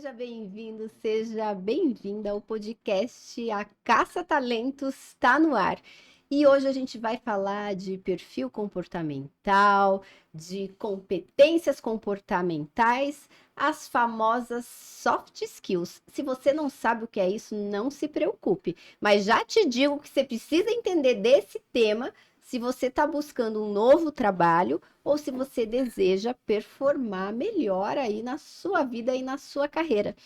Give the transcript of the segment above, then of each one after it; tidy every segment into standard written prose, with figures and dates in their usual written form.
Seja bem-vindo, seja bem-vinda ao podcast A Caça Talentos está no ar. E hoje a gente vai falar de perfil comportamental, de competências comportamentais, as famosas soft skills. Se você não sabe o que é isso, não se preocupe, mas já te digo que você precisa entender desse tema se você está buscando um novo trabalho ou se você deseja performar melhor aí na sua vida e na sua carreira.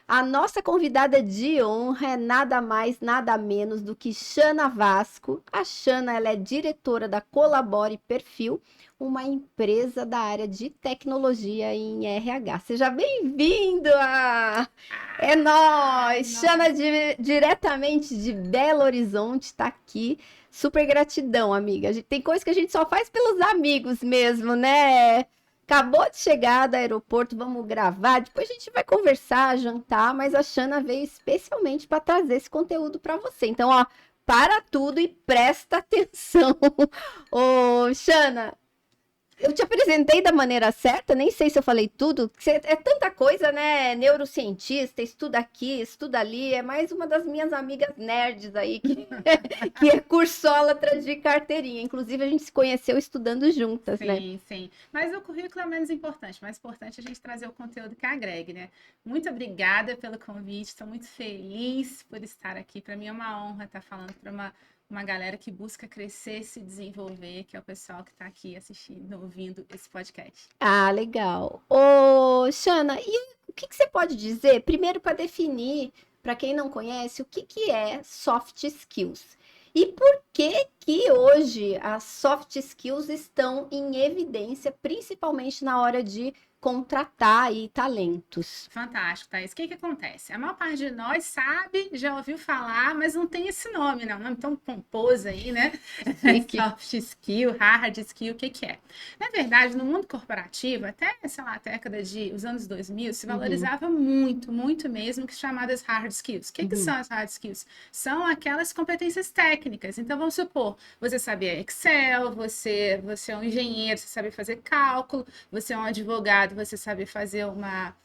A nossa convidada de honra é nada mais, nada menos do que Chana Vasco. A Chana, ela é diretora da Colabore Perfil, uma empresa da área de tecnologia em RH. Seja bem-vindo! É nóis! Chana, diretamente de Belo Horizonte, está aqui. Super gratidão, amiga. Tem coisa que a gente só faz pelos amigos mesmo, né? Acabou de chegar do aeroporto, vamos gravar. Depois a gente vai conversar, jantar, mas a Chana veio especialmente para trazer esse conteúdo para você. Então, ó, para tudo e presta atenção. Ô, Chana, eu te apresentei da maneira certa, nem sei se eu falei tudo. É tanta coisa, né? Neurocientista, estuda aqui, estuda ali. É mais uma das minhas amigas nerds aí que é cursólatra de carteirinha. Inclusive, a gente se conheceu estudando juntas, né? Sim, sim. Mas o currículo é menos importante. Mais importante é a gente trazer o conteúdo que agregue, né? Muito obrigada pelo convite. Estou muito feliz por estar aqui. Para mim é uma honra estar falando para uma galera que busca crescer, se desenvolver, que é o pessoal que está aqui assistindo, ouvindo esse podcast. Ah, legal. Ô, Shana, e o que você pode dizer, primeiro para definir, para quem não conhece, o que é soft skills? E por que hoje as soft skills estão em evidência, principalmente na hora de contratar aí talentos? Fantástico, Thaís. O que acontece? A maior parte de nós sabe, já ouviu falar, mas não tem esse nome, não. Um nome tão pomposo aí, né? Soft skill, hard skill, o que é? Na verdade, no mundo corporativo, até, sei lá, a década de os anos 2000, se valorizava muito, muito mesmo, que chamadas hard skills. O que são as hard skills? São aquelas competências técnicas. Então, vamos supor, você sabia Excel, você é um engenheiro, você sabe fazer cálculo, você é um advogado, você sabe fazer uma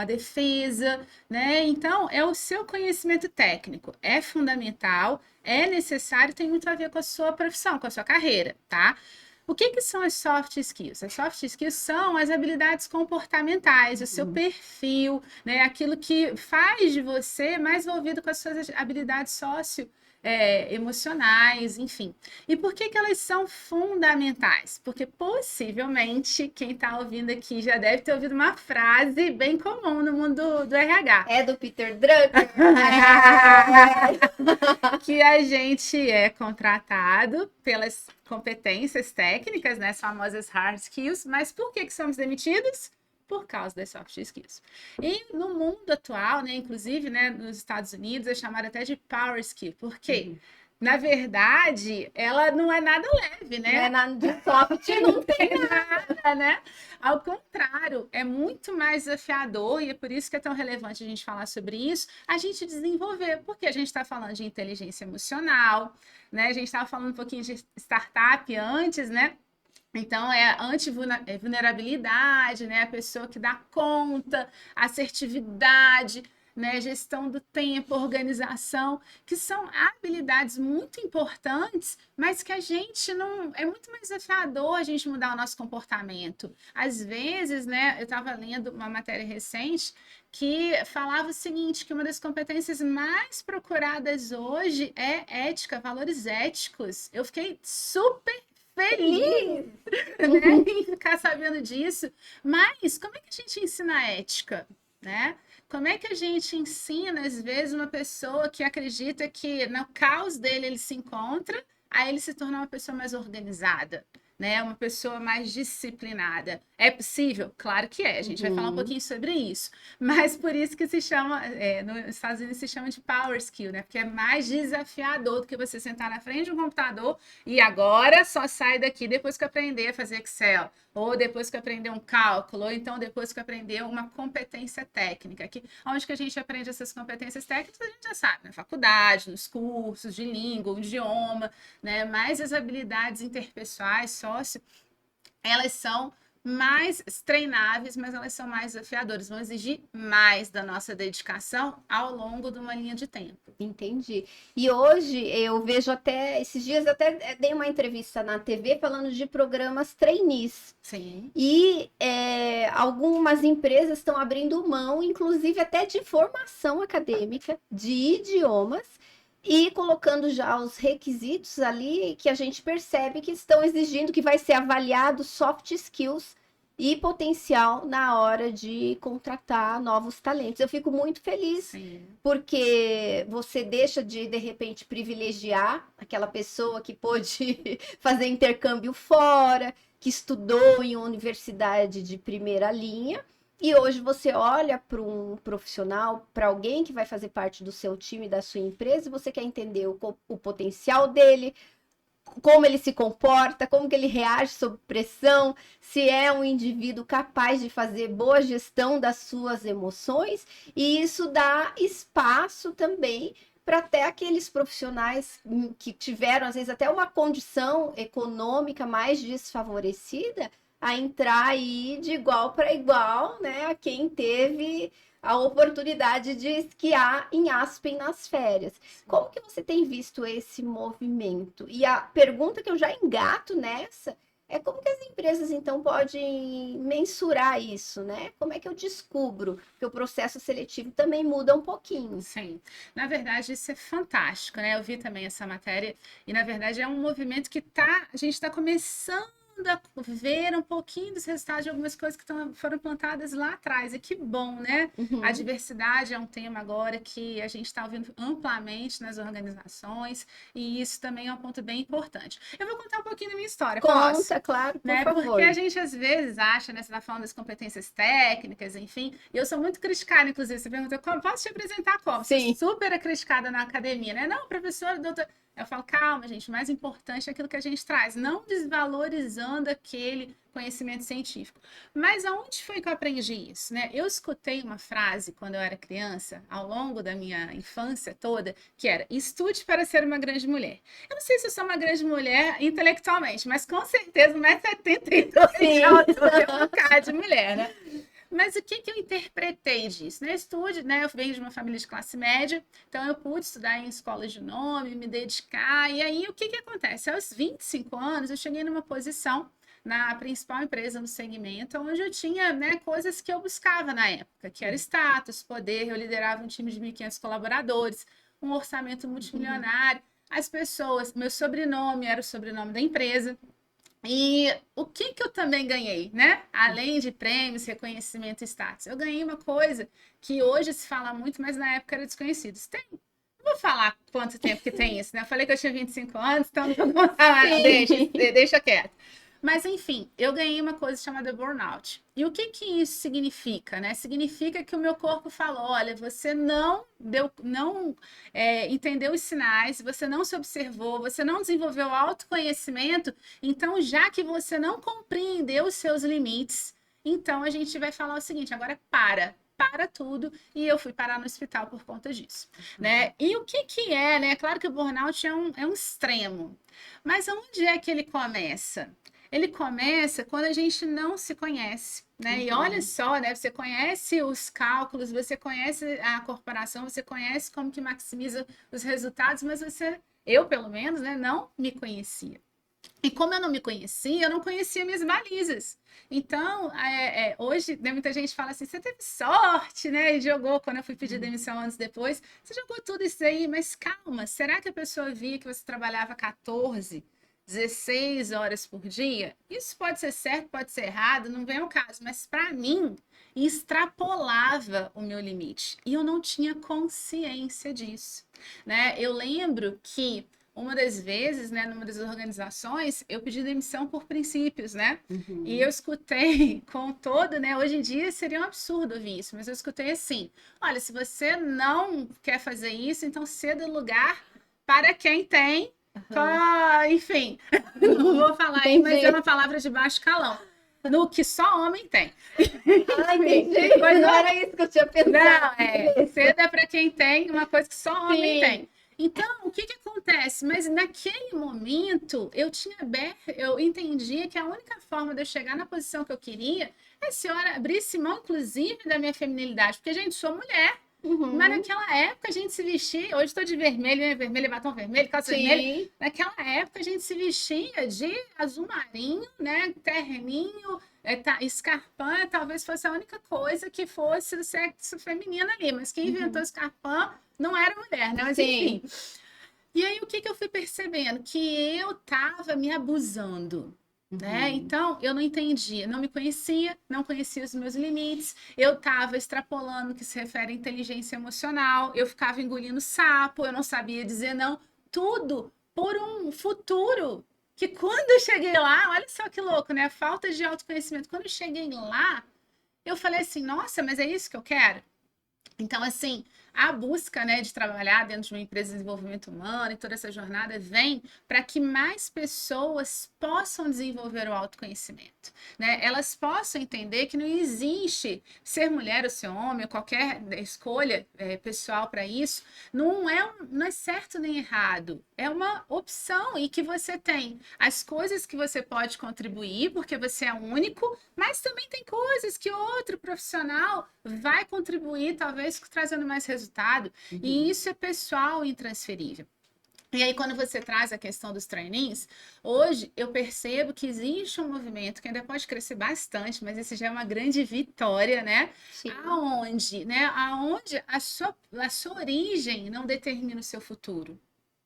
defesa, né? Então, é o seu conhecimento técnico, é fundamental, é necessário, tem muito a ver com a sua profissão, com a sua carreira, tá? O que são as soft skills? As soft skills são as habilidades comportamentais, o seu perfil, né? Aquilo que faz de você mais envolvido com as suas habilidades emocionais, enfim. E por que elas são fundamentais? Porque possivelmente quem está ouvindo aqui já deve ter ouvido uma frase bem comum no mundo do RH. É do Peter Drucker. Que a gente é contratado pelas competências técnicas, né, as famosas hard skills, mas por que somos demitidos? Por causa das soft skills. E no mundo atual, né, inclusive, né, nos Estados Unidos, é chamada até de power skill. Por quê? Na verdade, ela não é nada leve, né? Não é nada de soft, não tem nada, né? Ao contrário, é muito mais desafiador e é por isso que é tão relevante a gente falar sobre isso, a gente desenvolver, porque a gente está falando de inteligência emocional, né? A gente estava falando um pouquinho de startup antes, né? Então, é anti-vulnerabilidade, né? A pessoa que dá conta, assertividade, né? Gestão do tempo, organização, que são habilidades muito importantes, mas que a gente não... É muito mais desafiador a gente mudar o nosso comportamento. Às vezes, né? Eu estava lendo uma matéria recente que falava o seguinte, que uma das competências mais procuradas hoje é ética, valores éticos. Eu fiquei super feliz, né, em ficar sabendo disso. Mas como é que a gente ensina ética, né? Como é que a gente ensina, às vezes, uma pessoa que acredita que no caos dele ele se encontra, aí ele se torna uma pessoa mais organizada, né? Uma pessoa mais disciplinada. É possível? Claro que é. A gente vai falar um pouquinho sobre isso. Mas por isso que se chama, nos Estados Unidos se chama de power skill, né? Porque é mais desafiador do que você sentar na frente de um computador e agora só sai daqui depois que aprender a fazer Excel, ou depois que aprender um cálculo, ou então depois que aprender uma competência técnica. Onde que a gente aprende essas competências técnicas, a gente já sabe, na faculdade, nos cursos de língua, um idioma, né? Mas as habilidades interpessoais, elas são mais treináveis, mas elas são mais desafiadoras, vão exigir mais da nossa dedicação ao longo de uma linha de tempo. Entendi. E hoje eu vejo até, esses dias eu até dei uma entrevista na TV falando de programas trainees. Sim. E algumas empresas estão abrindo mão, inclusive até de formação acadêmica, de idiomas, e colocando já os requisitos ali que a gente percebe que estão exigindo, que vai ser avaliado soft skills e potencial na hora de contratar novos talentos. Eu fico muito feliz, Sim. porque você deixa de repente, privilegiar aquela pessoa que pôde fazer intercâmbio fora, que estudou em uma universidade de primeira linha, e hoje você olha para um profissional, para alguém que vai fazer parte do seu time, da sua empresa, e você quer entender o potencial dele, como ele se comporta, como que ele reage sob pressão, se é um indivíduo capaz de fazer boa gestão das suas emoções, e isso dá espaço também para até aqueles profissionais que tiveram, às vezes, até uma condição econômica mais desfavorecida, a entrar aí de igual para igual, né, a quem teve a oportunidade de esquiar em Aspen nas férias. Como que você tem visto esse movimento? E a pergunta que eu já engato nessa é como que as empresas, então, podem mensurar isso, né? Como é que eu descubro que o processo seletivo também muda um pouquinho? Sim, na verdade isso é fantástico, né? Eu vi também essa matéria e, na verdade, é um movimento que a gente está começando a ver um pouquinho dos resultados de algumas coisas que foram plantadas lá atrás. E que bom, né? Uhum. A diversidade é um tema agora que a gente está ouvindo amplamente nas organizações, e isso também é um ponto bem importante. Eu vou contar um pouquinho da minha história, posso? Conta, claro, por Né? favor. Porque a gente às vezes acha, né? Você está falando das competências técnicas, enfim, e eu sou muito criticada, inclusive. Você perguntou como posso te apresentar como? Sim. Sou super criticada na academia, né? Não, professora, doutora. Eu falo, calma, gente, o mais importante é aquilo que a gente traz, não desvalorizando aquele conhecimento científico. Mas aonde foi que eu aprendi isso, né? Eu escutei uma frase quando eu era criança, ao longo da minha infância toda, que era: estude para ser uma grande mulher. Eu não sei se eu sou uma grande mulher intelectualmente, mas com certeza 1,72 m de altura é um bocado de mulher, né? Mas o que eu interpretei disso? Né? Estude, né? Eu venho de uma família de classe média, então eu pude estudar em escolas de nome, me dedicar, e aí o que acontece? Aos 25 anos, eu cheguei numa posição na principal empresa no segmento, onde eu tinha, né, coisas que eu buscava na época, que era status, poder. Eu liderava um time de 1.500 colaboradores, um orçamento multimilionário, as pessoas, meu sobrenome era o sobrenome da empresa. E o que eu também ganhei, né? Além de prêmios, reconhecimento e status, eu ganhei uma coisa que hoje se fala muito, mas na época era desconhecido. Não vou falar quanto tempo que tem isso, né? Eu falei que eu tinha 25 anos, então não vou falar, deixa quieto. Mas, enfim, eu ganhei uma coisa chamada burnout. E o que isso significa, né? Significa que o meu corpo falou: olha, você não entendeu os sinais, você não se observou, você não desenvolveu autoconhecimento, então, já que você não compreendeu os seus limites, então a gente vai falar o seguinte: agora para tudo, e eu fui parar no hospital por conta disso, né? E o que é, né? Claro que o burnout é um extremo, mas onde é que ele começa? Ele começa quando a gente não se conhece, né? E olha só, né? Você conhece os cálculos, você conhece a corporação, você conhece como que maximiza os resultados, mas eu pelo menos, né, não me conhecia. E como eu não me conhecia, eu não conhecia minhas balizas. Então, hoje, né, muita gente fala assim: você teve sorte, né? E jogou, quando eu fui pedir demissão anos depois, você jogou tudo isso aí, mas calma, será que a pessoa via que você trabalhava 14, 16 horas por dia? Isso pode ser certo, pode ser errado, não vem ao caso, mas para mim extrapolava o meu limite e eu não tinha consciência disso, né? Eu lembro que uma das vezes, né, numa das organizações, eu pedi demissão por princípios, né? E eu escutei com todo, né? Hoje em dia seria um absurdo ouvir isso, mas eu escutei assim: olha, se você não quer fazer isso, então ceda lugar para quem tem. Enfim, não vou falar aí, mas é uma palavra de baixo calão. No que só homem tem. Ah, entendi. Mas não era isso que eu tinha pensado. Não, ceda para quem tem uma coisa que só homem tem. Então, o que acontece? acontece? Mas naquele momento eu entendia que a única forma de eu chegar na posição que eu queria é se eu abrisse mão, inclusive, da minha feminilidade, porque, gente, sou mulher. Mas Uhum. naquela época a gente se vestia, hoje estou de vermelho, né? Vermelho, batom vermelho, calça vermelha. Sim. Naquela época a gente se vestia de azul marinho, né? Terninho, escarpão, talvez fosse a única coisa que fosse do sexo feminino ali. Mas quem inventou Uhum. escarpão não era mulher, né? Mas Sim. enfim. E aí o que eu fui percebendo? Que eu estava me abusando. Né? Uhum. Então, eu não entendia, não me conhecia, não conhecia os meus limites, eu estava extrapolando no que se refere à inteligência emocional, eu ficava engolindo sapo, eu não sabia dizer não, tudo por um futuro que quando eu cheguei lá, olha só que louco, né? A falta de autoconhecimento. Quando eu cheguei lá, eu falei assim, nossa, mas é isso que eu quero? Então, assim, a busca, né, de trabalhar dentro de uma empresa de desenvolvimento humano e toda essa jornada vem para que mais pessoas possam desenvolver o autoconhecimento, né? Elas possam entender que não existe ser mulher ou ser homem, ou qualquer escolha pessoal para isso, não é certo nem errado, é uma opção e que você tem as coisas que você pode contribuir, porque você é único, mas também tem coisas que outro profissional vai contribuir, talvez trazendo mais resultado, e Uhum. isso é pessoal e intransferível. E aí, quando você traz a questão dos trainees, hoje eu percebo que existe um movimento que ainda pode crescer bastante, mas esse já é uma grande vitória, né? Sim. Aonde a sua origem não determina o seu futuro.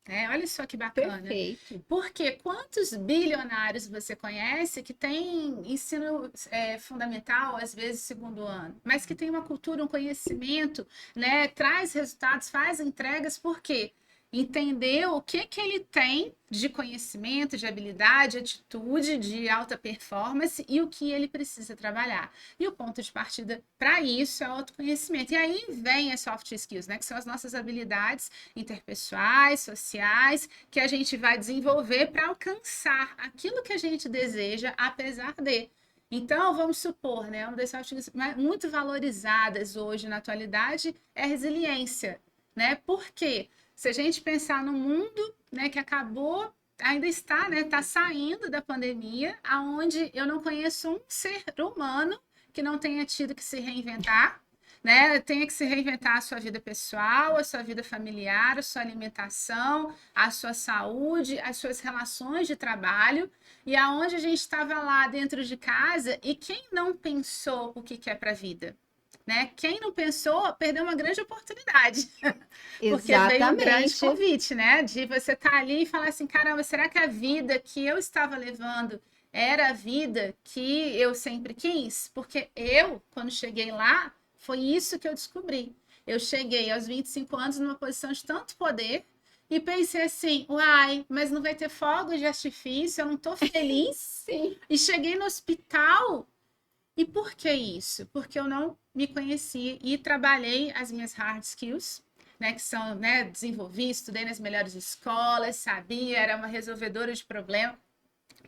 Né? Olha só que bacana. Perfeito. Porque quantos bilionários você conhece que tem ensino fundamental, às vezes segundo ano, mas que tem uma cultura, um conhecimento, né? Traz resultados, faz entregas, por quê? Entender o que ele tem de conhecimento, de habilidade, atitude, de alta performance e o que ele precisa trabalhar. E o ponto de partida para isso é o autoconhecimento. E aí vem as soft skills, né? Que são as nossas habilidades interpessoais, sociais, que a gente vai desenvolver para alcançar aquilo que a gente deseja, apesar de. Então, vamos supor, né, uma das soft skills muito valorizadas hoje na atualidade é a resiliência, né? Por quê? Se a gente pensar no mundo, né, que acabou, ainda está, né, está saindo da pandemia, aonde eu não conheço um ser humano que não tenha tido que se reinventar, né? Tenha que se reinventar a sua vida pessoal, a sua vida familiar, a sua alimentação, a sua saúde, as suas relações de trabalho, e aonde a gente estava lá dentro de casa e quem não pensou o que quer para a vida? Né? Quem não pensou perdeu uma grande oportunidade, porque veio um grande Exatamente. convite, né? De você estar ali e falar assim: caramba, será que a vida que eu estava levando era a vida que eu sempre quis? Porque eu, quando cheguei lá, foi isso que eu descobri. Eu cheguei aos 25 anos numa posição de tanto poder e pensei assim: uai, mas não vai ter fogos de artifício, eu não estou feliz. Sim. E cheguei no hospital e por que isso? Porque eu não me conhecia e trabalhei as minhas hard skills, né, que são, né, desenvolvi, estudei nas melhores escolas, sabia, era uma resolvedora de problema,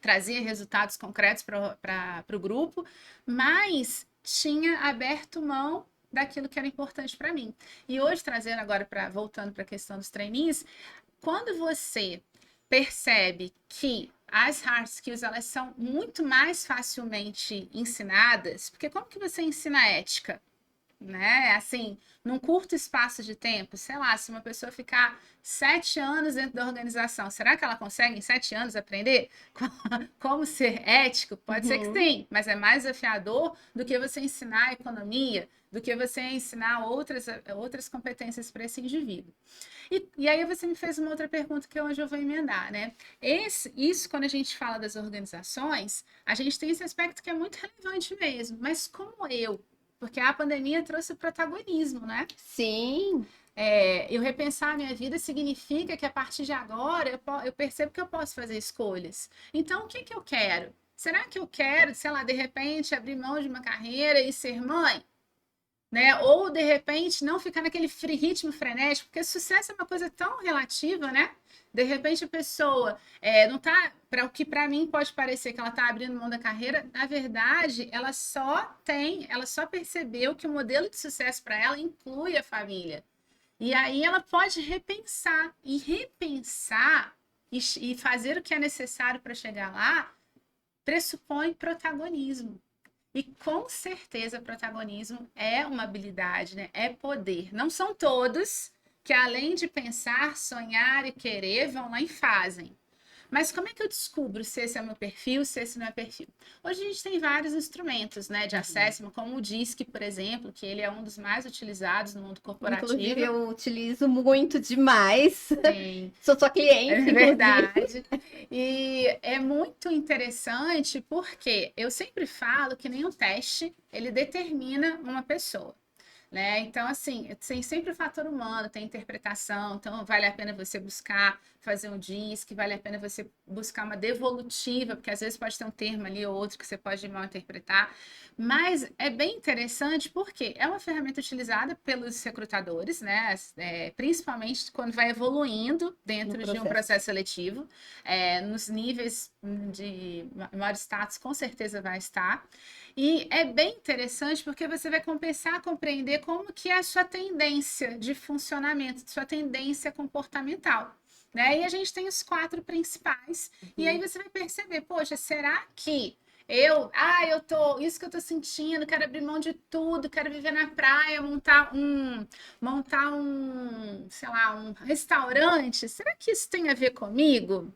trazia resultados concretos para o grupo, mas tinha aberto mão daquilo que era importante para mim. E hoje, trazendo agora, voltando para a questão dos trainees, quando você percebe que as hard skills elas são muito mais facilmente ensinadas, porque como que você ensina ética? Né? Assim, num curto espaço de tempo, sei lá, se uma pessoa ficar 7 anos dentro da organização, será que ela consegue em 7 anos aprender como ser ético? Pode ser que Uhum. sim, mas é mais desafiador do que você ensinar economia, do que você ensinar outras competências para esse indivíduo. E aí você me fez uma outra pergunta que hoje eu vou emendar, né? Isso, quando a gente fala das organizações, a gente tem esse aspecto que é muito relevante mesmo, mas como eu? Porque a pandemia trouxe o protagonismo, né? Sim. Eu repensar a minha vida significa que a partir de agora eu percebo que eu posso fazer escolhas. Então, o que que eu quero? Será que eu quero, sei lá, de repente abrir mão de uma carreira e ser mãe? Né? Ou de repente não ficar naquele ritmo frenético, porque sucesso é uma coisa tão relativa, né? De repente a pessoa não tá para o que para mim pode parecer que ela está abrindo mão da carreira, na verdade, ela só percebeu que o modelo de sucesso para ela inclui a família. E aí ela pode repensar. E repensar e fazer o que é necessário para chegar lá pressupõe protagonismo. E com certeza protagonismo é uma habilidade, né? É poder. Não são todos que, além de pensar, sonhar e querer, vão lá e fazem. Mas como é que eu descubro se esse é o meu perfil, se esse não é perfil? Hoje a gente tem vários instrumentos, né, de assessment, como o DISC, por exemplo, que ele é um dos mais utilizados no mundo corporativo. Inclusive, eu utilizo muito demais. Sim. Sou sua cliente, É inclusive. verdade. E é muito interessante porque eu sempre falo que nenhum teste ele determina uma pessoa. Né? Então, assim, tem sempre o fator humano, tem interpretação, então vale a pena você buscar fazer um DISC, vale a pena você buscar uma devolutiva, porque às vezes pode ter um termo ali ou outro que você pode mal interpretar, mas é bem interessante porque é uma ferramenta utilizada pelos recrutadores, né? Principalmente quando vai evoluindo dentro de um processo seletivo, nos níveis de maior status, com certeza vai estar. E é bem interessante porque você vai começar a compreender como que é a sua tendência de funcionamento, sua tendência comportamental. Né? E a gente tem os 4 principais. E aí você vai perceber, poxa, será que isso que eu tô sentindo, quero abrir mão de tudo, quero viver na praia, sei lá, um restaurante. Será que isso tem a ver comigo?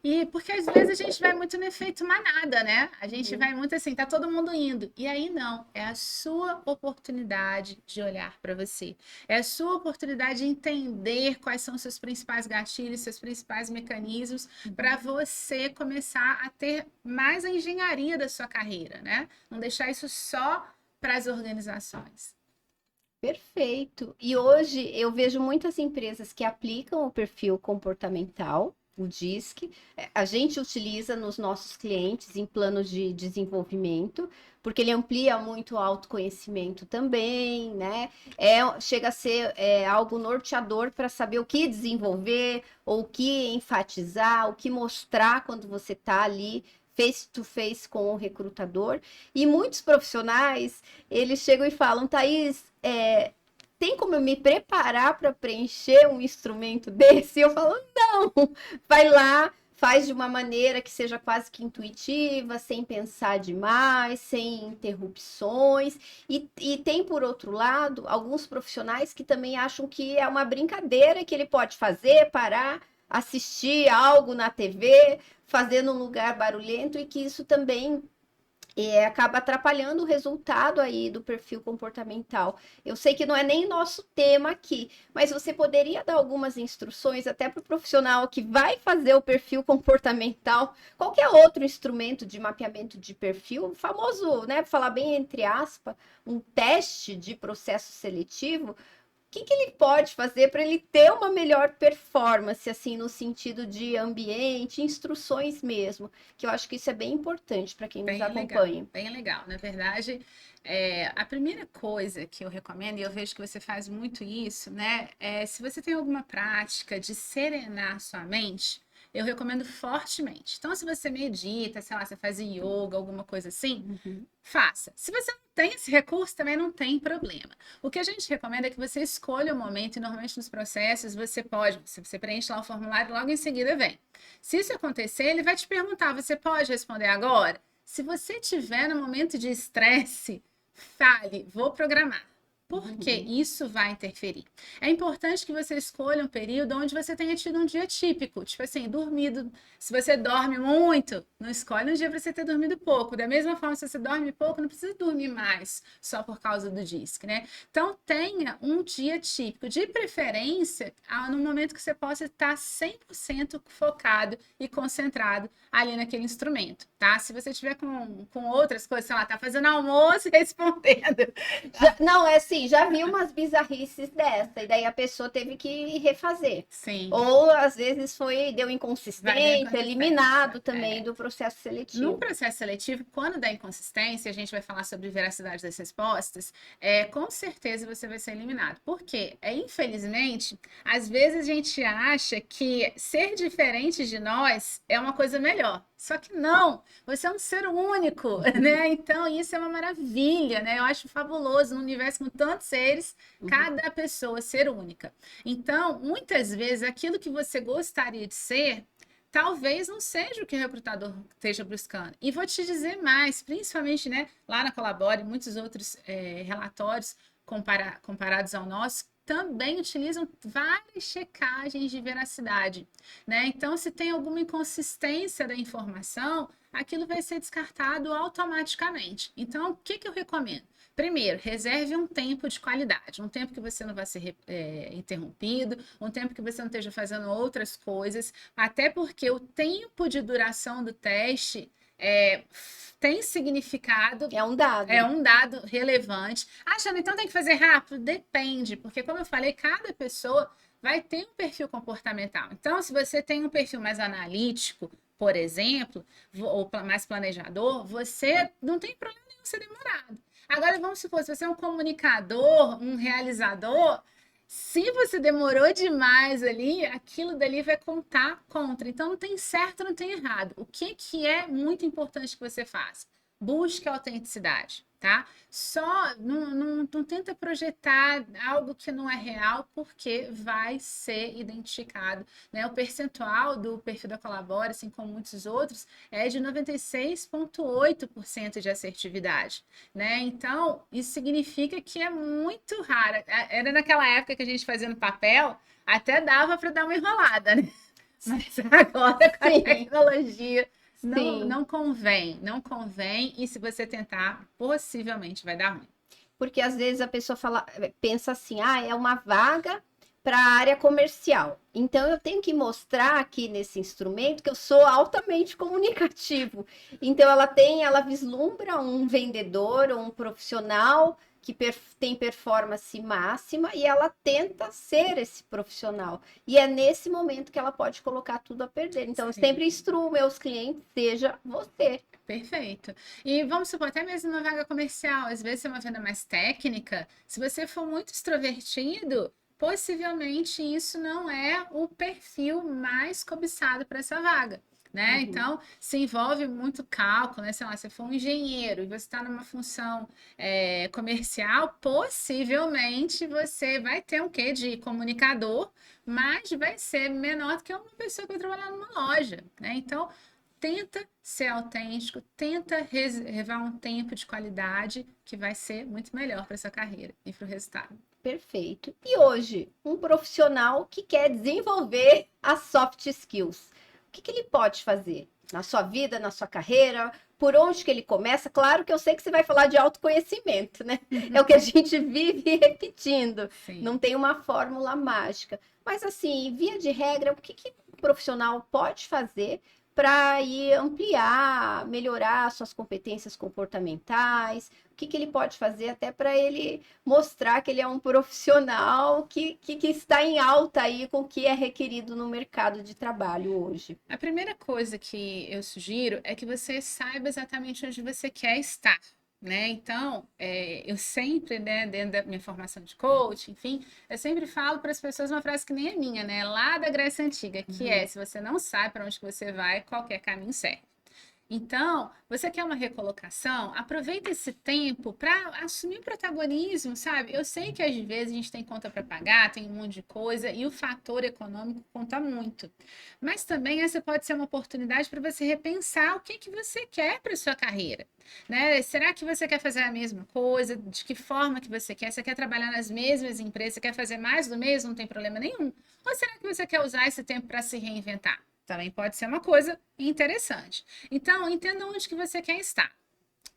E porque às vezes a gente vai muito no efeito manada, né? A gente vai muito assim, tá todo mundo indo. E aí não, é a sua oportunidade de olhar para você. É a sua oportunidade de entender quais são os seus principais gatilhos, seus principais mecanismos, para você começar a ter mais a engenharia da sua carreira, né? Não deixar isso só para as organizações. Perfeito. E hoje eu vejo muitas empresas que aplicam o perfil comportamental, o DISC. A gente utiliza nos nossos clientes em planos de desenvolvimento, porque ele amplia muito o autoconhecimento também, né? Chega a ser algo norteador para saber o que desenvolver, ou o que enfatizar, o que mostrar quando você está ali face to face com o recrutador. E muitos profissionais, eles chegam e falam, Thaís, tem como eu me preparar para preencher um instrumento desse? Eu falo, não, vai lá, faz de uma maneira que seja quase que intuitiva, sem pensar demais, sem interrupções. E tem, por outro lado, alguns profissionais que também acham que é uma brincadeira que ele pode fazer, parar, assistir algo na TV, fazer num lugar barulhento, e que isso também acaba atrapalhando o resultado aí do perfil comportamental. Eu sei que não é nem nosso tema aqui, mas você poderia dar algumas instruções até para o profissional que vai fazer o perfil comportamental, qualquer outro instrumento de mapeamento de perfil, famoso, né, falar bem entre aspas, um teste de processo seletivo. O que ele pode fazer para ele ter uma melhor performance, assim, no sentido de ambiente, instruções mesmo, que eu acho que isso é bem importante para quem nos acompanha. Bem legal. Na verdade, a primeira coisa que eu recomendo, e eu vejo que você faz muito isso, né, se você tem alguma prática de serenar sua mente, eu recomendo fortemente. Então, se você medita, sei lá, você faz yoga, alguma coisa assim, faça. Se você não tem esse recurso, também não tem problema. O que a gente recomenda é que você escolha o momento, e normalmente nos processos você pode, se você preenche lá o formulário, logo em seguida vem. Se isso acontecer, ele vai te perguntar, você pode responder agora? Se você tiver no momento de estresse, fale, vou programar. Porque isso vai interferir. É importante que você escolha um período onde você tenha tido um dia típico, tipo assim, dormido. Se você dorme muito, não escolhe um dia para você ter dormido pouco. Da mesma forma, se você dorme pouco, não precisa dormir mais só por causa do DISC, né? Então, tenha um dia típico, de preferência, no momento que você possa estar 100% focado e concentrado ali naquele instrumento, tá? Se você tiver com outras coisas, sei lá, tá fazendo almoço e respondendo. Não, é assim, já vi umas bizarrices dessa, e daí a pessoa teve que refazer. Sim. Ou às vezes deu inconsistência, eliminado também do processo seletivo. No processo seletivo, quando dá inconsistência, a gente vai falar sobre veracidade das respostas, com certeza você vai ser eliminado. Por quê? Infelizmente, às vezes a gente acha que ser diferente de nós é uma coisa melhor. Só que não, você é um ser único, né? Então, isso é uma maravilha, né? Eu acho fabuloso no universo com tantos seres, cada pessoa ser única. Então, muitas vezes, aquilo que você gostaria de ser, talvez não seja o que o recrutador esteja buscando. E vou te dizer mais, principalmente, né, lá na Colabore, muitos outros relatórios comparados ao nosso, também utilizam várias checagens de veracidade, né? Então, se tem alguma inconsistência da informação, aquilo vai ser descartado automaticamente. Então, o que eu recomendo? Primeiro, reserve um tempo de qualidade, um tempo que você não vai ser interrompido, um tempo que você não esteja fazendo outras coisas, até porque o tempo de duração do teste tem significado. É um dado. É um dado relevante. Ah, Jana, então tem que fazer rápido? Depende, porque como eu falei, cada pessoa vai ter um perfil comportamental. Então, se você tem um perfil mais analítico, por exemplo, ou mais planejador, você não tem problema nenhum ser demorado. Agora, vamos supor, se você é um comunicador, um realizador, se você demorou demais ali, aquilo dali vai contar contra. Então, não tem certo, não tem errado. O que é muito importante que você faça? Busque a autenticidade, tá? Só não tenta projetar algo que não é real, porque vai ser identificado, né? O percentual do perfil da Colabora, assim como muitos outros, é de 96,8% de assertividade, né? Então, isso significa que é muito rara. Era naquela época que a gente fazia no papel, até dava para dar uma enrolada, né? Mas agora com a tecnologia não convém, não convém, e se você tentar, possivelmente vai dar ruim. Porque às vezes a pessoa pensa assim, é uma vaga para a área comercial. Então eu tenho que mostrar aqui nesse instrumento que eu sou altamente comunicativo. Então ela vislumbra um vendedor ou um profissional que tem performance máxima e ela tenta ser esse profissional. E é nesse momento que ela pode colocar tudo a perder. Então, eu sempre instruo meus clientes, seja você. Perfeito. E vamos supor, até mesmo numa vaga comercial, às vezes é uma venda mais técnica, se você for muito extrovertido, possivelmente isso não é o perfil mais cobiçado para essa vaga. Né? Então, se envolve muito cálculo, né? Sei lá, se for um engenheiro e você está numa função comercial, possivelmente você vai ter um quê de comunicador, mas vai ser menor do que uma pessoa que vai trabalhar numa loja, né? Então, tenta ser autêntico, tenta reservar um tempo de qualidade que vai ser muito melhor para essa carreira e para o resultado. Perfeito. E hoje, um profissional que quer desenvolver as soft skills, o que ele pode fazer na sua vida, na sua carreira? Por onde que ele começa? Claro que eu sei que você vai falar de autoconhecimento, né? É o que a gente vive repetindo. Sim. Não tem uma fórmula mágica. Mas assim, via de regra, o que o profissional pode fazer para ir ampliar, melhorar suas competências comportamentais? O que ele pode fazer até para ele mostrar que ele é um profissional que está em alta aí com o que é requerido no mercado de trabalho hoje? A primeira coisa que eu sugiro é que você saiba exatamente onde você quer estar. Né? Então, eu sempre, né, dentro da minha formação de coach, enfim, eu sempre falo para as pessoas uma frase que nem é minha, né? Lá da Grécia Antiga, que é: se você não sabe para onde que você vai, qualquer caminho serve. Então, você quer uma recolocação? Aproveita esse tempo para assumir o protagonismo, sabe? Eu sei que às vezes a gente tem conta para pagar, tem um monte de coisa e o fator econômico conta muito. Mas também essa pode ser uma oportunidade para você repensar o que você quer para sua carreira, né? Será que você quer fazer a mesma coisa? De que forma que você quer? Você quer trabalhar nas mesmas empresas? Você quer fazer mais do mesmo? Não tem problema nenhum. Ou será que você quer usar esse tempo para se reinventar? Também pode ser uma coisa interessante. Então, entenda onde que você quer estar.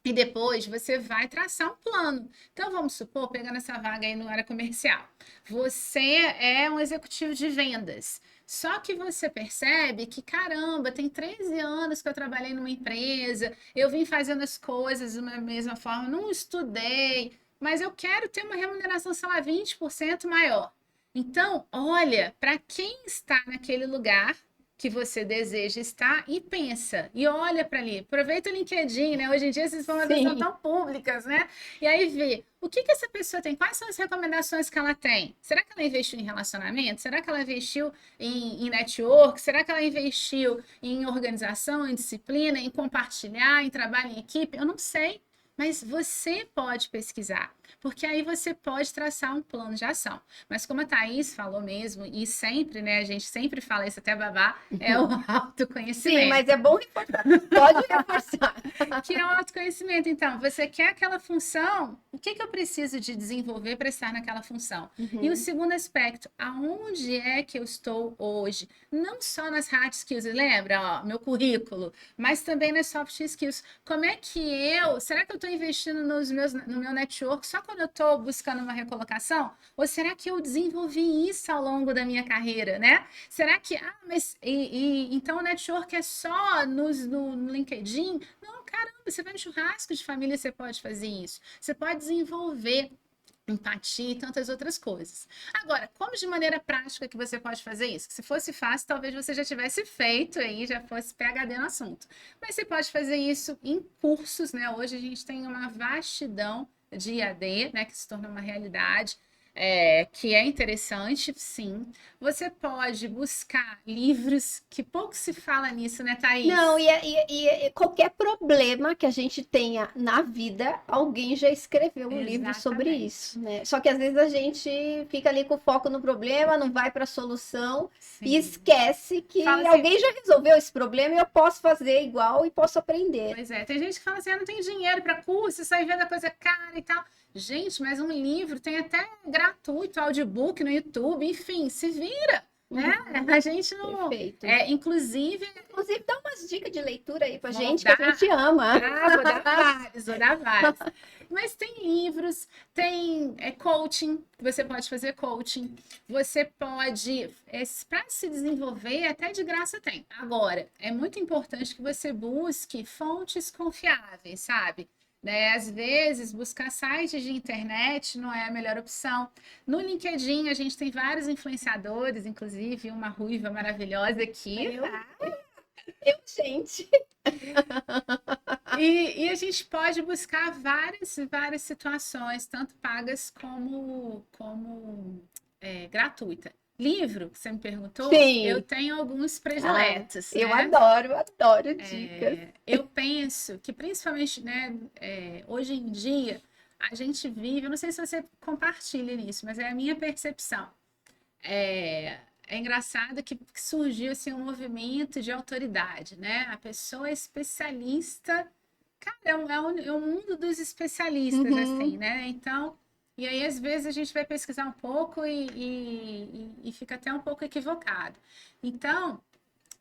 E depois você vai traçar um plano. Então, vamos supor, pegando essa vaga aí no área comercial. Você é um executivo de vendas. Só que você percebe que, caramba, tem 13 anos que eu trabalhei numa empresa, eu vim fazendo as coisas da mesma forma, não estudei, mas eu quero ter uma remuneração, sei lá, 20% maior. Então, olha, para quem está naquele lugar, que você deseja estar e pensa, e olha para ali. Aproveita o LinkedIn, né? Hoje em dia essas informações são Sim. tão públicas, né? E aí vê o que essa pessoa tem, quais são as recomendações que ela tem. Será que ela investiu em relacionamento? Será que ela investiu em network? Será que ela investiu em organização, em disciplina, em compartilhar, em trabalho em equipe? Eu não sei. Mas você pode pesquisar, porque aí você pode traçar um plano de ação. Mas como a Thaís falou mesmo, e sempre, né, a gente sempre fala isso até babar, é o Sim, autoconhecimento. mas é bom reforçar. Pode reforçar. Que é o autoconhecimento. Então, você quer aquela função, o que eu preciso de desenvolver para estar naquela função? E o segundo aspecto, aonde é que eu estou hoje? Não só nas hard skills, lembra, ó, meu currículo, mas também nas soft skills. Como é que será que eu estou investindo no meu network só quando eu estou buscando uma recolocação? Ou será que eu desenvolvi isso ao longo da minha carreira, né? Será que, então o network é só no LinkedIn? Não, caramba, você vai no churrasco de família, você pode fazer isso. Você pode desenvolver empatia e tantas outras coisas. Agora, como de maneira prática que você pode fazer isso? Que se fosse fácil, talvez você já tivesse feito aí, já fosse PhD no assunto. Mas você pode fazer isso em cursos, né? Hoje a gente tem uma vastidão de IAD, né, que se tornou uma realidade. Que é interessante, sim. Você pode buscar livros, que pouco se fala nisso, né, Thaís? Não, e qualquer problema que a gente tenha na vida, alguém já escreveu um livro sobre Exatamente. isso, né? Só que às vezes a gente fica ali com o foco no problema, não vai para a solução e Sim. esquece que Fala assim, alguém já resolveu esse problema e eu posso fazer igual e posso aprender. Pois é, tem gente que fala assim, não tem dinheiro para curso, sai vendo a coisa cara e tal. Gente, mas um livro tem até gratuito, audiobook no YouTube, enfim, se vira, né? A gente não... Perfeito. Inclusive, dá umas dicas de leitura aí pra Vou gente, dar. que a gente ama. Vou dar vários. Mas tem livros, tem coaching, você pode fazer coaching, você pode, para se desenvolver, até de graça tem. Agora, é muito importante que você busque fontes confiáveis, sabe? Né? Às vezes, buscar sites de internet não é a melhor opção. No LinkedIn, a gente tem vários influenciadores, inclusive uma ruiva maravilhosa aqui. Gente. E a gente pode buscar várias situações, tanto pagas como gratuita. Livro, que você me perguntou, Sim. eu tenho alguns prediletos. Eu né? adoro dicas. Eu penso que, principalmente, né, hoje em dia, a gente vive, eu não sei se você compartilha nisso, mas é a minha percepção. É engraçado que surgiu assim, um movimento de autoridade, né? A pessoa é especialista, cara, é um mundo dos especialistas, assim, né? Então, e aí às vezes a gente vai pesquisar um pouco e fica até um pouco equivocado. Então,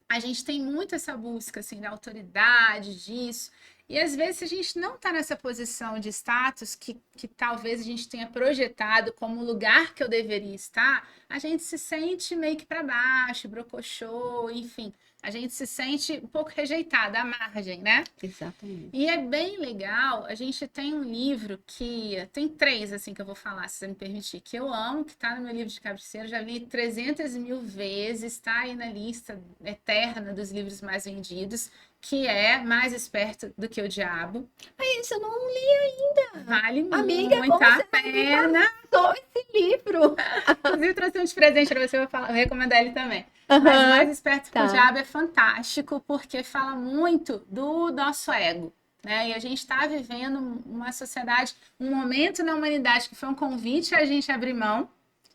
a gente tem muito essa busca, assim, da autoridade, disso. E às vezes, se a gente não está nessa posição de status que talvez a gente tenha projetado como o lugar que eu deveria estar, a gente se sente meio que para baixo, brocochô, enfim. A gente se sente um pouco rejeitada, à margem, né? Exatamente. E é bem legal, a gente tem um livro que... Tem 3, assim, que eu vou falar, se você me permitir, que eu amo, que está no meu livro de cabeceira, já li 300 mil vezes, está aí na lista eterna dos livros mais vendidos, que é Mais Esperto do que o Diabo. Isso eu não li ainda. Vale Amiga, muito como a você pena. Só esse livro. Inclusive, trouxe um de presente para você, vou recomendar ele também. Uhum. Mas Mais Esperto que o Diabo é fantástico, porque fala muito do nosso ego. Né? E a gente está vivendo uma sociedade, um momento na humanidade que foi um convite a gente abrir mão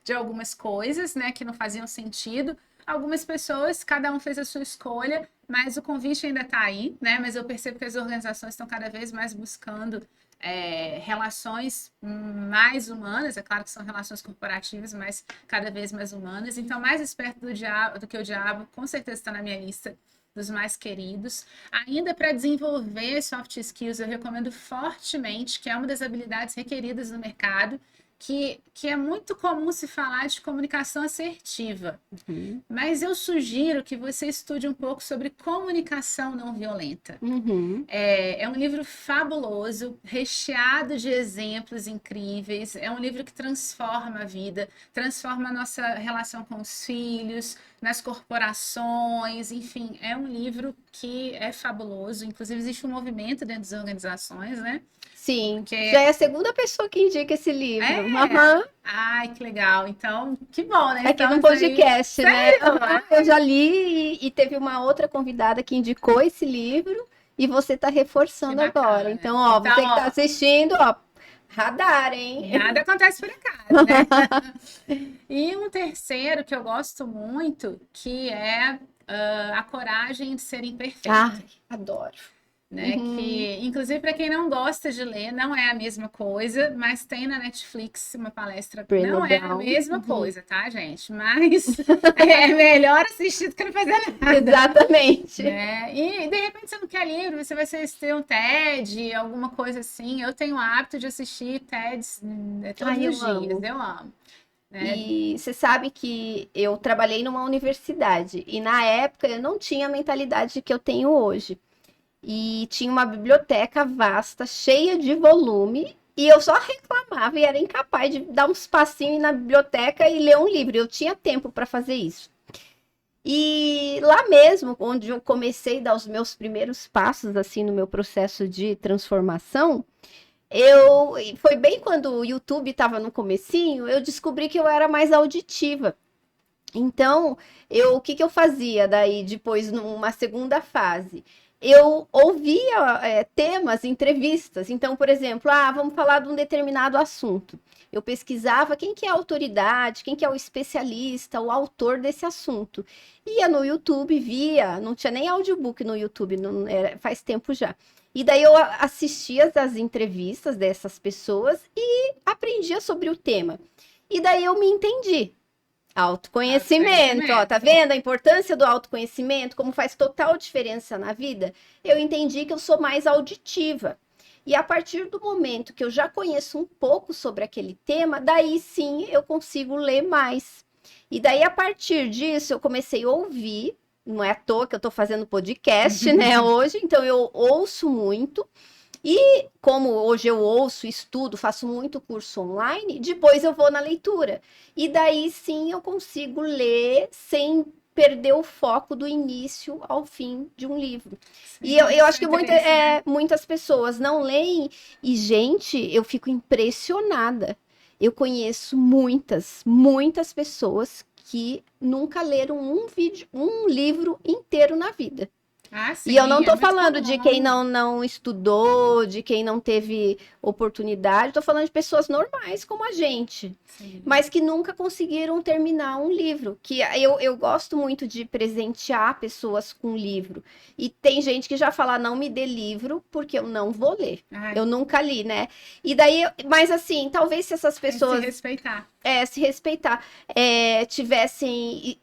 de algumas coisas, né, que não faziam sentido. Algumas pessoas, cada um fez a sua escolha, mas o convite ainda está aí, né? Mas eu percebo que as organizações estão cada vez mais buscando relações mais humanas, é claro que são relações corporativas, mas cada vez mais humanas. Então, Mais Esperto do que o Diabo, com certeza está na minha lista dos mais queridos. Ainda para desenvolver soft skills, eu recomendo fortemente, que é uma das habilidades requeridas no mercado, que é muito comum se falar de comunicação assertiva, Uhum. mas eu sugiro que você estude um pouco sobre comunicação não violenta. Uhum. É um livro fabuloso, recheado de exemplos incríveis. É um livro que transforma a vida, transforma a nossa relação com os filhos, nas corporações, enfim, é um livro que é fabuloso. Inclusive, existe um movimento dentro das organizações, né? Sim, já Porque é a segunda pessoa que indica esse livro. é. Aham. Ai, que legal. Então, que bom, né? Aqui no Estamos aí. podcast, né? Sério? Aham, eu já li e teve uma outra convidada que indicou esse livro e você está Que reforçando agora. bacana. Então, ó, Então, você que está ó, assistindo, ó, radar, hein? nada acontece por acaso, né? E um terceiro que eu gosto muito, que é A Coragem de Ser Imperfeito, Ai, adoro. né? Uhum. Que, inclusive, para quem não gosta de ler, não é a mesma coisa, mas tem na Netflix uma palestra. Brené Não é a Brown. mesma Uhum. coisa, tá, gente? Mas é melhor assistir do que não fazer nada. Exatamente. Né? E de repente você não quer livro, você vai assistir um TED, alguma coisa assim. Eu tenho o hábito de assistir TEDs todos Ai, eu os dias, amo. eu amo. Né? E você sabe que eu trabalhei numa universidade e na época eu não tinha a mentalidade que eu tenho hoje. E tinha uma biblioteca vasta, cheia de volume, e eu só reclamava e era incapaz de dar uns passinhos na biblioteca e ler um livro. Eu tinha tempo para fazer isso. E lá mesmo, onde eu comecei a dar os meus primeiros passos assim no meu processo de transformação, foi bem quando o YouTube estava no comecinho, eu descobri que eu era mais auditiva. Então, o que que eu fazia daí depois numa segunda fase? Eu ouvia temas, entrevistas. Então, por exemplo, vamos falar de um determinado assunto. Eu pesquisava quem que é a autoridade, quem que é o especialista, o autor desse assunto. Ia no YouTube, via, não tinha nem audiobook no YouTube, não, faz tempo já. E daí eu assistia as entrevistas dessas pessoas e aprendia sobre o tema. E daí eu me entendi. Autoconhecimento, ó, tá Autoconhecimento. vendo a importância do autoconhecimento, como faz total diferença na vida? Eu entendi que eu sou mais auditiva. E a partir do momento que eu já conheço um pouco sobre aquele tema, daí sim eu consigo ler mais. E daí, a partir disso, eu comecei a ouvir, não é à toa que eu tô fazendo podcast, né, hoje, então eu ouço muito. E como hoje eu ouço, estudo, faço muito curso online, depois eu vou na leitura. E daí sim eu consigo ler sem perder o foco do início ao fim de um livro. E Sim, eu esse acho é o que interesse, né? muitas pessoas não leem, e, gente, eu fico impressionada. Eu conheço muitas pessoas que nunca leram um livro inteiro na vida. Ah, E eu não sim, é tô muito falando de quem comum. não estudou, de quem não teve oportunidade, tô falando de pessoas normais como a gente, Sim. mas que nunca conseguiram terminar um livro. Que eu gosto muito de presentear pessoas com livro. E tem gente que já fala, não me dê livro, porque eu não vou ler. Ai, Eu nunca li, né? E daí, mas assim, talvez se essas é se pessoas respeitar. se respeitar, tivessem,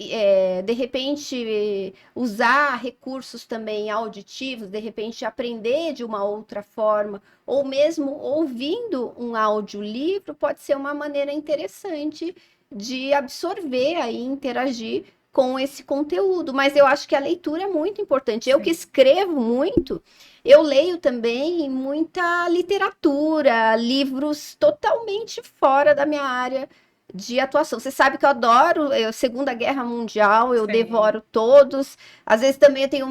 de repente, usar recursos também auditivos, de repente, aprender de uma outra forma, ou mesmo ouvindo um audiolivro, pode ser uma maneira interessante de absorver e interagir com esse conteúdo. Mas eu acho que a leitura é muito importante. Eu que Sim. escrevo muito, eu leio também muita literatura, livros totalmente fora da minha área de atuação. Você sabe que eu adoro Segunda Guerra Mundial, eu Sim. devoro todos. Às vezes também eu tenho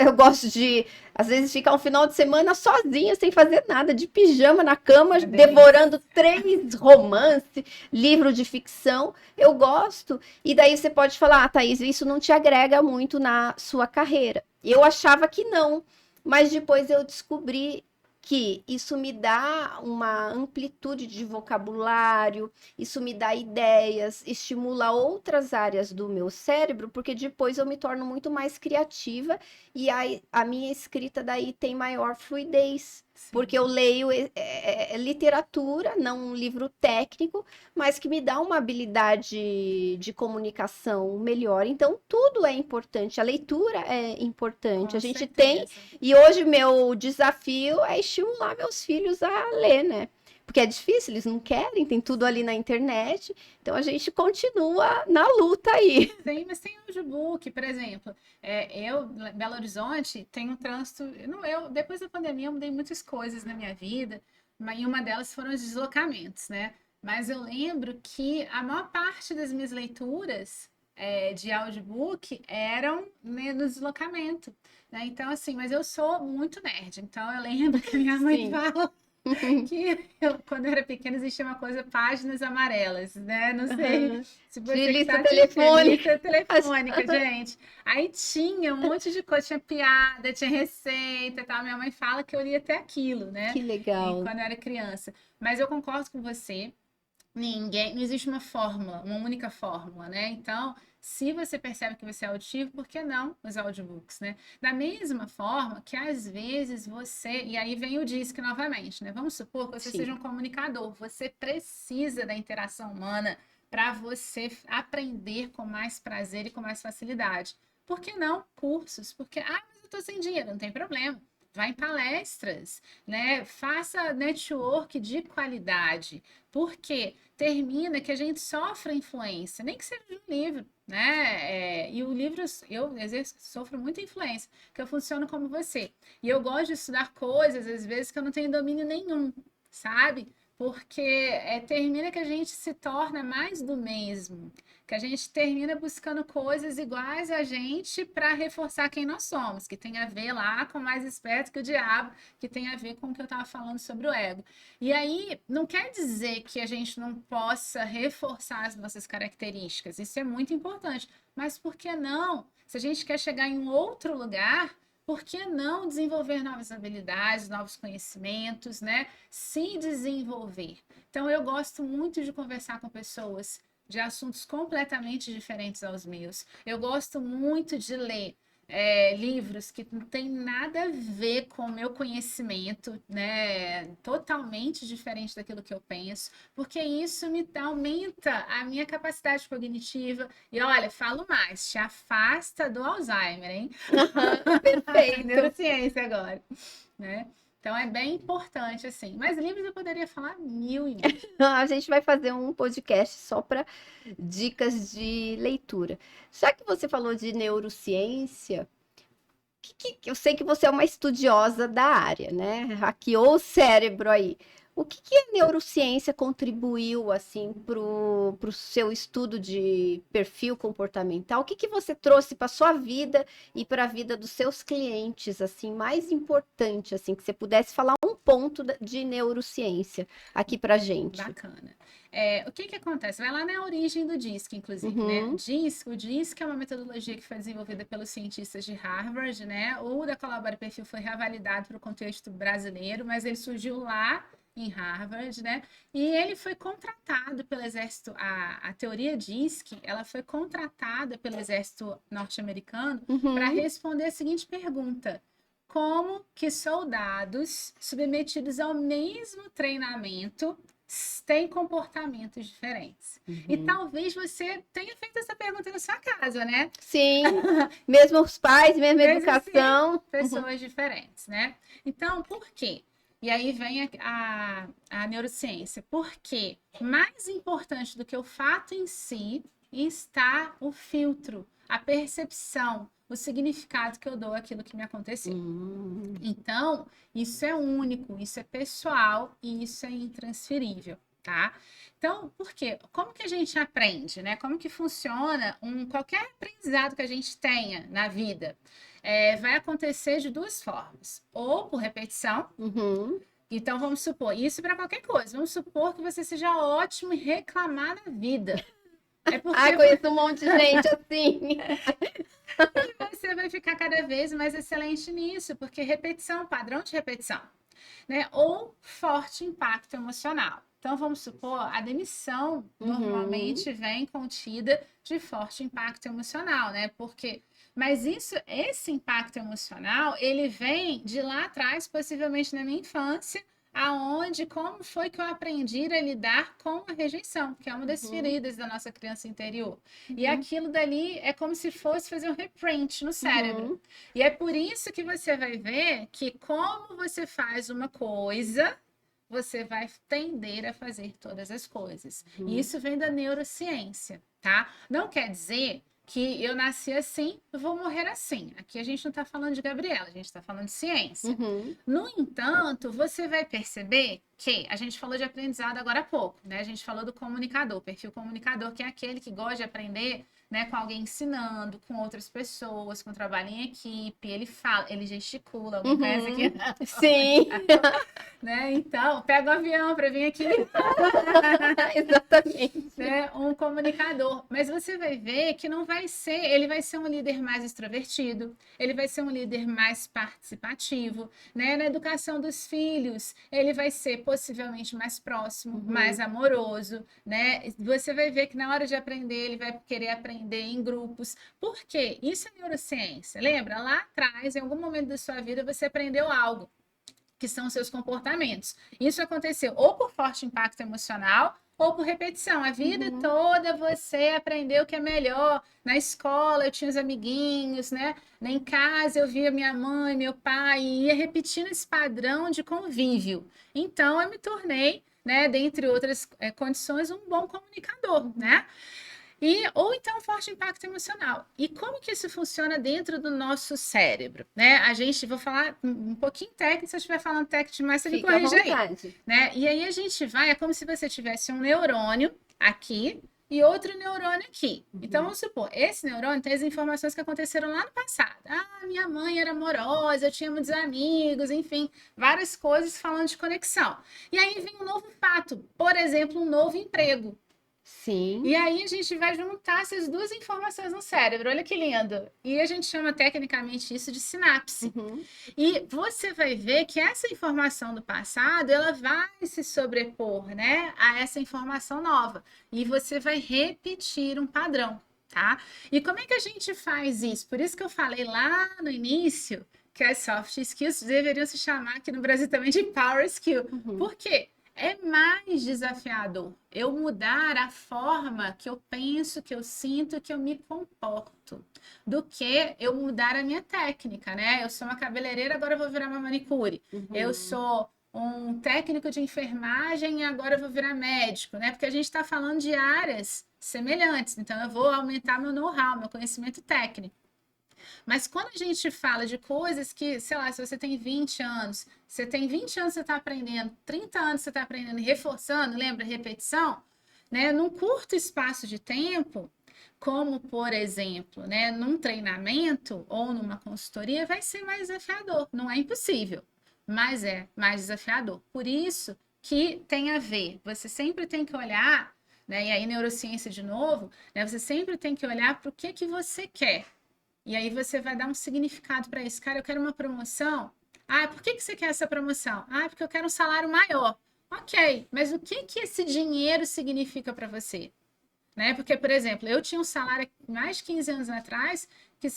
eu gosto de, às vezes, ficar um final de semana sozinha, sem fazer nada, de pijama na cama, Uma delícia. devorando 3 romances, livro de ficção. Eu gosto. E daí você pode falar, Thaís, isso não te agrega muito na sua carreira. Eu achava que não, mas depois eu descobri que isso me dá uma amplitude de vocabulário, isso me dá ideias, estimula outras áreas do meu cérebro, porque depois eu me torno muito mais criativa e a minha escrita daí tem maior fluidez. Porque Sim. eu leio literatura, não um livro técnico, mas que me dá uma habilidade de comunicação melhor. Então, tudo é importante. A leitura é importante. A Com gente tem. certeza. E hoje, meu desafio é estimular meus filhos a ler, né? porque é difícil, eles não querem, tem tudo ali na internet, então a gente continua na luta aí. Sim, mas tem audiobook, por exemplo. Em Belo Horizonte, tem um trânsito. Depois da pandemia, eu mudei muitas coisas na minha vida, e uma delas foram os deslocamentos, né? Mas eu lembro que a maior parte das minhas leituras de audiobook eram, né, no deslocamento, né? Então, assim, mas eu sou muito nerd, então eu lembro que a minha mãe Sim. fala quando eu era pequena, existia uma coisa, páginas amarelas, né? Não sei Aham. se De você que lista está assistindo, telefônica. lista telefônica, gente. Aí tinha um monte de coisa, tinha piada, tinha receita e tal. Minha mãe fala que eu lia até aquilo, né? Que E legal. quando eu era criança. Mas eu concordo com você. Não existe uma fórmula, uma única fórmula, né? Então, se você percebe que você é auditivo, por que não os audiobooks, né? Da mesma forma que às vezes você, e aí vem o DISC novamente, né? Vamos supor que você Sim. seja um comunicador, você precisa da interação humana para você aprender com mais prazer e com mais facilidade. Por que não cursos? Porque, mas eu estou sem dinheiro, não tem problema. Vá em palestras, né? Faça network de qualidade. Por quê? Termina que a gente sofre influência, nem que seja de um livro, né? E o livro, eu sofro muita influência, porque eu funciono como você. E eu gosto de estudar coisas, às vezes, que eu não tenho domínio nenhum, sabe? Porque termina que a gente se torna mais do mesmo, que a gente termina buscando coisas iguais a gente para reforçar quem nós somos, que tem a ver lá com mais esperto que o diabo, que tem a ver com o que eu estava falando sobre o ego. E aí, não quer dizer que a gente não possa reforçar as nossas características, isso é muito importante, mas por que não? Se a gente quer chegar em um outro lugar, por que não desenvolver novas habilidades, novos conhecimentos, né? Se desenvolver. Então, eu gosto muito de conversar com pessoas de assuntos completamente diferentes aos meus. Eu gosto muito de ler livros que não tem nada a ver com o meu conhecimento, né? Totalmente diferente daquilo que eu penso, porque isso me aumenta a minha capacidade cognitiva. E olha, falo mais, te afasta do Alzheimer, hein? Perfeito. Neurociência agora, né? Então é bem importante, assim. Mas livros eu poderia falar mil e mil. A gente vai fazer um podcast só para dicas de leitura. Já que você falou de neurociência, eu sei que você é uma estudiosa da área, né? Hackeou o cérebro aí. O que a neurociência contribuiu assim para o seu estudo de perfil comportamental? O que você trouxe para sua vida e para a vida dos seus clientes, assim, mais importante, assim, que você pudesse falar um ponto de neurociência aqui para gente? Bacana. O que acontece? Vai lá na origem do DISC, inclusive, né? Uhum, O DISC é uma metodologia que foi desenvolvida pelos cientistas de Harvard, né? O da Colabora Perfil foi revalidado para o contexto brasileiro, mas ele surgiu lá em Harvard, né? E ele foi contratado pelo exército, a teoria DISC, ela foi contratada pelo exército norte-americano para uhum. responder a seguinte pergunta: como que soldados submetidos ao mesmo treinamento têm comportamentos diferentes? E Uhum. talvez você tenha feito essa pergunta na sua casa, né? Sim, mesmo os pais, mesma Mesmo assim, educação. Uhum. pessoas diferentes, né? Então, por quê? E aí vem a neurociência. Porque mais importante do que o fato em si está o filtro, a percepção, o significado que eu dou àquilo que me aconteceu. Hum. Então, isso é único, isso é pessoal e isso é intransferível, tá? Então, por quê? Como que a gente aprende, né? Como que funciona qualquer aprendizado que a gente tenha na vida? Vai acontecer de duas formas. Ou por repetição. Uhum. Então, vamos supor, isso para qualquer coisa. Vamos supor que você seja ótimo em reclamar na vida. É Ai, porque conheço um monte de gente assim. você vai ficar cada vez mais excelente nisso, porque repetição, padrão de repetição, né? Ou forte impacto emocional. Então, vamos supor, a demissão Uhum. normalmente vem contida de forte impacto emocional, né? Mas esse impacto emocional, ele vem de lá atrás, possivelmente na minha infância, como foi que eu aprendi a lidar com a rejeição, que é uma das Uhum. feridas da nossa criança interior. E Uhum. aquilo dali é como se fosse fazer um reprint no cérebro. Uhum. E é por isso que você vai ver que como você faz uma coisa, você vai tender a fazer todas as coisas. Uhum. E isso vem da neurociência, tá? Não quer dizer que eu nasci assim, eu vou morrer assim. Aqui a gente não está falando de Gabriela, a gente está falando de ciência. Uhum. No entanto, você vai perceber que a gente falou de aprendizado agora há pouco, né? A gente falou do comunicador, perfil comunicador, que é aquele que gosta de aprender, né, com alguém ensinando, com outras pessoas, com trabalho em equipe, ele fala, ele gesticula, alguém conhece aqui? Sim, Né? Então, pega o avião para vir aqui. exatamente. Né? Um comunicador. Mas você vai ver que não vai ser, ele vai ser um líder mais extrovertido, ele vai ser um líder mais participativo, né? Na educação dos filhos, ele vai ser possivelmente mais próximo, mais amoroso, né? Você vai ver que na hora de aprender, ele vai querer aprender em grupos. Por quê? Isso é neurociência. Lembra? Lá atrás, em algum momento da sua vida, você aprendeu algo, que são os seus comportamentos. Isso aconteceu ou por forte impacto emocional ou por repetição. A vida toda você aprendeu que é melhor. Na escola eu tinha os amiguinhos, né? Em casa eu via minha mãe, meu pai, e ia repetindo esse padrão de convívio. Então eu me tornei, né, dentre outras condições, um bom comunicador, né? Ou então forte impacto emocional. E como que isso funciona dentro do nosso cérebro, né? Vou falar um pouquinho técnico, se eu estiver falando técnico demais, você me Fica à corrige aí, vontade. né? E aí é como se você tivesse um neurônio aqui e outro neurônio aqui. Então, vamos supor, esse neurônio tem as informações que aconteceram lá no passado. Ah, minha mãe era amorosa, eu tinha muitos amigos, enfim, várias coisas falando de conexão. E aí vem um novo fato, por exemplo, um novo emprego. Sim. E aí a gente vai juntar essas duas informações no cérebro. Olha que lindo. E a gente chama tecnicamente isso de sinapse. E você vai ver que essa informação do passado, ela vai se sobrepor, né, a essa informação nova. E você vai repetir um padrão, tá? E como é que a gente faz isso? Por isso que eu falei lá no início que as soft skills deveriam se chamar aqui no Brasil também de power skill. Por quê? É mais desafiador eu mudar a forma que eu penso, que eu sinto, que eu me comporto, do que eu mudar a minha técnica, né? Eu sou uma cabeleireira, agora eu vou virar uma manicure. Eu sou um técnico de enfermagem e agora eu vou virar médico, né? Porque a gente está falando de áreas semelhantes, então eu vou aumentar meu know-how, meu conhecimento técnico. Mas quando a gente fala de coisas que, sei lá, se você tem 20 anos, você tem 20 anos você está aprendendo, 30 anos você está aprendendo e reforçando, lembra, repetição, né? Num curto espaço de tempo, como, por exemplo, né, num treinamento ou numa consultoria, vai ser mais desafiador. Não é impossível, mas é mais desafiador. Por isso que tem a ver, você sempre tem que olhar, né, e aí neurociência de novo, né, você sempre tem que olhar para o que você quer. E aí você vai dar um significado para isso. Cara, eu quero uma promoção. Ah, por que você quer essa promoção? Ah, porque eu quero um salário maior. Ok, mas o que esse dinheiro significa para você? Né? Porque, por exemplo, eu tinha um salário mais de 15 anos atrás, que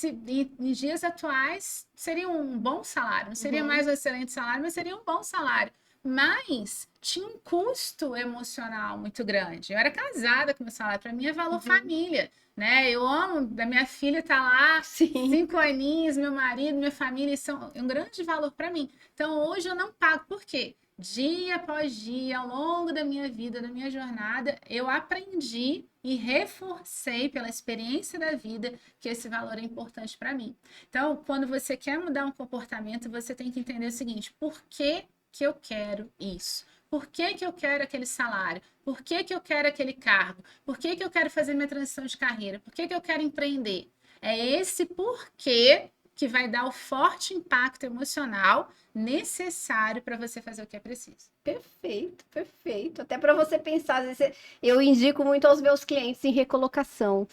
em dias atuais seria um bom salário. Não seria mais um excelente salário, mas seria um bom salário. Mas tinha um custo emocional muito grande. Eu era casada com meu salário, para mim é valor família, né? Eu amo, a minha filha tá lá, 5 aninhos, meu marido, minha família, são um grande valor para mim. Então hoje eu não pago, por quê? Dia após dia, ao longo da minha vida, da minha jornada, eu aprendi e reforcei pela experiência da vida que esse valor é importante para mim. Então, quando você quer mudar um comportamento, você tem que entender o seguinte: por que eu quero isso? Por que eu quero aquele salário? Por que eu quero aquele cargo? Por que eu quero fazer minha transição de carreira? Por que eu quero empreender? É esse porquê que vai dar o forte impacto emocional necessário para você fazer o que é preciso. Perfeito, perfeito. Até para você pensar, às vezes eu indico muito aos meus clientes em recolocação.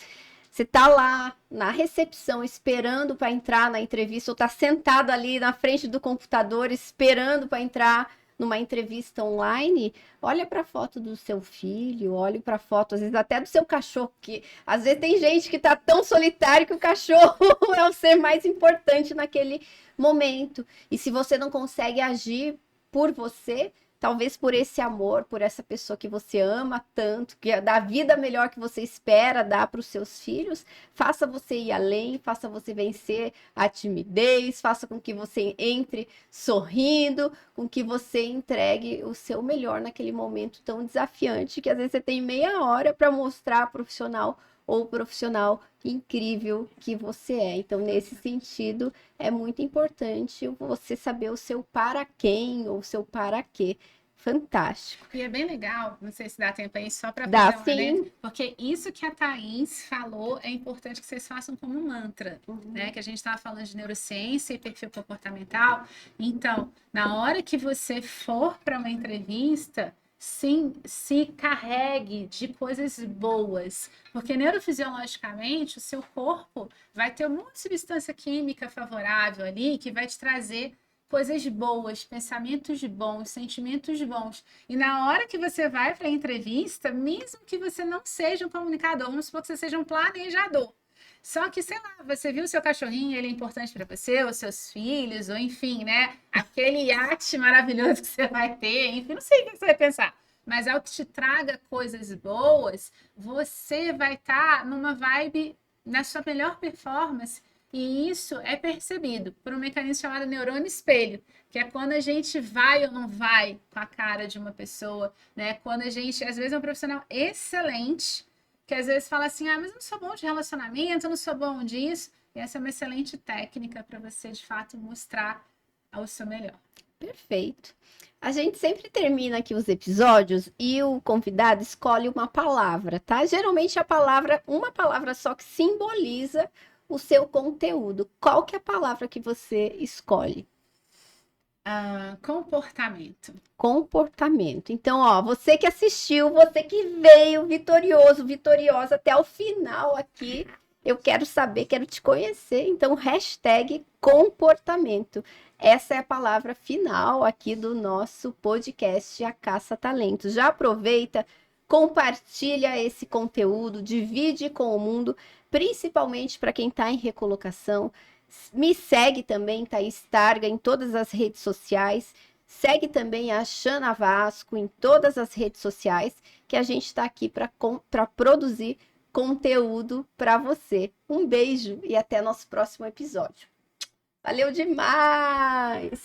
Você tá lá na recepção esperando para entrar na entrevista, ou tá sentado ali na frente do computador esperando para entrar numa entrevista online, olha para a foto do seu filho, olha para a foto, às vezes até do seu cachorro, que às vezes tem gente que tá tão solitário que o cachorro é o ser mais importante naquele momento. E se você não consegue agir por você, talvez por esse amor, por essa pessoa que você ama tanto, que é da vida melhor que você espera dar para os seus filhos, faça você ir além, faça você vencer a timidez, faça com que você entre sorrindo, com que você entregue o seu melhor naquele momento tão desafiante, que às vezes você tem meia hora para mostrar profissional ou profissional incrível que você é. Então, nesse sentido, é muito importante você saber o seu para quem ou o seu para quê. Fantástico. E é bem legal, não sei se dá tempo aí, só para Dá fazer um adendo, sim. porque isso que a Thaís falou é importante que vocês façam como um mantra, né? Que a gente estava falando de neurociência e perfil comportamental. Então, na hora que você for para uma entrevista, sim, se carregue de coisas boas, porque neurofisiologicamente o seu corpo vai ter um monte de substância química favorável ali que vai te trazer coisas boas, pensamentos bons, sentimentos bons. E na hora que você vai para a entrevista, mesmo que você não seja um comunicador, vamos supor que você seja um planejador. Só que, sei lá, você viu o seu cachorrinho, ele é importante para você, os seus filhos, ou enfim, né? Aquele iate maravilhoso que você vai ter, enfim, não sei o que você vai pensar. Mas ao que te traga coisas boas, você vai estar numa vibe, na sua melhor performance. E isso é percebido por um mecanismo chamado neurônio espelho, que é quando a gente vai ou não vai com a cara de uma pessoa, né? Quando a gente, às vezes, é um profissional excelente, que às vezes fala assim: ah, mas eu não sou bom de relacionamento, eu não sou bom disso. E essa é uma excelente técnica para você, de fato, mostrar o seu melhor. Perfeito. A gente sempre termina aqui os episódios e o convidado escolhe uma palavra, tá? Geralmente a palavra, uma palavra só que simboliza o seu conteúdo. Qual que é a palavra que você escolhe? Comportamento. Comportamento. Então, ó, você que assistiu, você que veio vitorioso, vitoriosa até o final aqui, eu quero saber, quero te conhecer. Então, hashtag comportamento. Essa é a palavra final aqui do nosso podcast A Caça Talentos. Já aproveita, compartilha esse conteúdo, divide com o mundo, principalmente para quem está em recolocação. Me segue também, Thaís Targa, em todas as redes sociais. Segue também a Xana Vasco em todas as redes sociais, que a gente está aqui para produzir conteúdo para você. Um beijo e até nosso próximo episódio. Valeu demais!